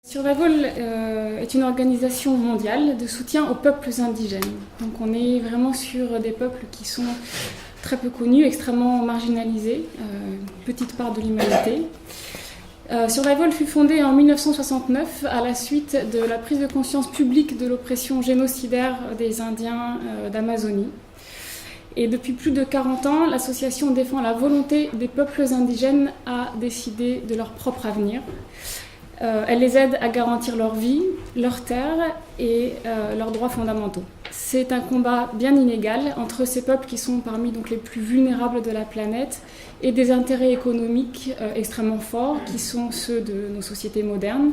Survival est une organisation mondiale de soutien aux peuples indigènes. Donc on est vraiment sur des peuples qui sont très peu connus, extrêmement marginalisés, petite part de l'humanité. Survival fut fondé en 1969 à la suite de la prise de conscience publique de l'oppression génocidaire des Indiens d'Amazonie. Et depuis plus de 40 ans, l'association défend la volonté des peuples indigènes à décider de leur propre avenir. Elle les aide à garantir leur vie, leurs terres et leurs droits fondamentaux. C'est un combat bien inégal entre ces peuples qui sont parmi donc, les plus vulnérables de la planète et des intérêts économiques extrêmement forts qui sont ceux de nos sociétés modernes,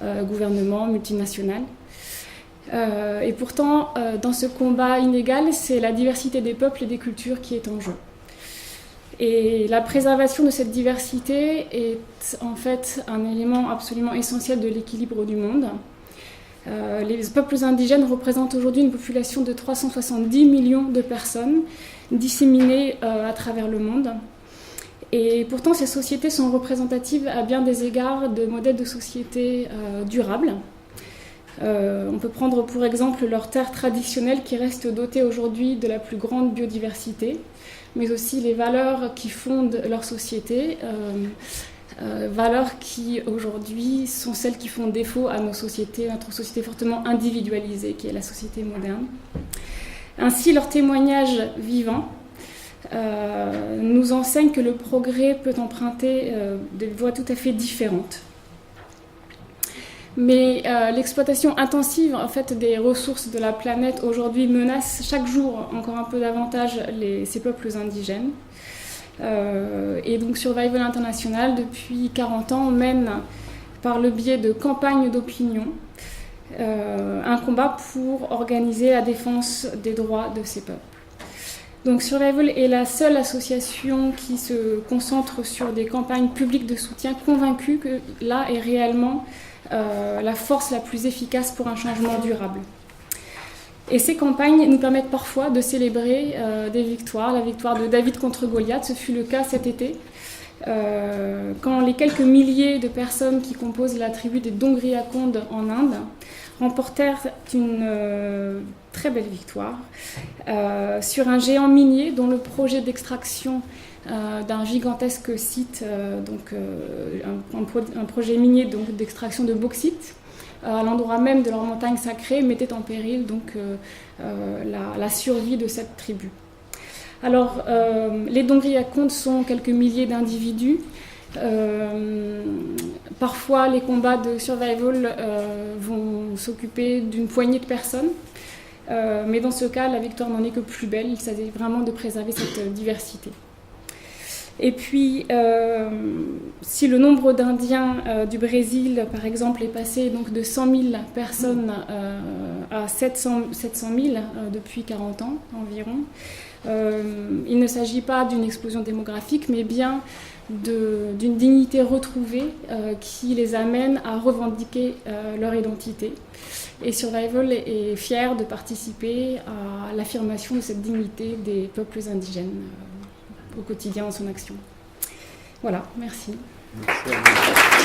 gouvernements, multinationales. Et pourtant, dans ce combat inégal, c'est la diversité des peuples et des cultures qui est en jeu. Et la préservation de cette diversité est en fait un élément absolument essentiel de l'équilibre du monde. Les peuples indigènes représentent aujourd'hui une population de 370 millions de personnes disséminées à travers le monde. Et pourtant, ces sociétés sont représentatives à bien des égards de modèles de société durables. On peut prendre pour exemple leurs terres traditionnelles qui restent dotées aujourd'hui de la plus grande biodiversité, mais aussi les valeurs qui fondent leur société, valeurs qui aujourd'hui sont celles qui font défaut à notre société fortement individualisée, qui est la société moderne. Ainsi, leurs témoignages vivants nous enseignent que le progrès peut emprunter des voies tout à fait différentes. Mais l'exploitation intensive en fait, des ressources de la planète aujourd'hui menace chaque jour encore un peu davantage ces peuples indigènes. Et donc Survival International, depuis 40 ans, mène par le biais de campagnes d'opinion un combat pour organiser la défense des droits de ces peuples. Donc Survival est la seule association qui se concentre sur des campagnes publiques de soutien, convaincue que là est réellement la force la plus efficace pour un changement durable. Et ces campagnes nous permettent parfois de célébrer des victoires. La victoire de David contre Goliath, ce fut le cas cet été, quand les quelques milliers de personnes qui composent la tribu des Dongriakonde en Inde remportèrent une très belle victoire sur un géant minier dont le projet d'extraction d'un gigantesque site, un projet minier donc, d'extraction de bauxite, à l'endroit même de leur montagne sacrée, mettait en péril donc, la survie de cette tribu. Alors, les Dongriakonde sont quelques milliers d'individus. Parfois, les combats de survival vont s'occuper d'une poignée de personnes. Mais dans ce cas, la victoire n'en est que plus belle. Il s'agit vraiment de préserver cette diversité. Et puis, si le nombre d'Indiens du Brésil, par exemple, est passé donc, de 100 000 personnes à 700 000 depuis 40 ans environ, il ne s'agit pas d'une explosion démographique, mais bien d'une dignité retrouvée qui les amène à revendiquer leur identité. Et Survival est fier de participer à l'affirmation de cette dignité des peuples indigènes au quotidien dans son action. Voilà, merci. Merci à vous.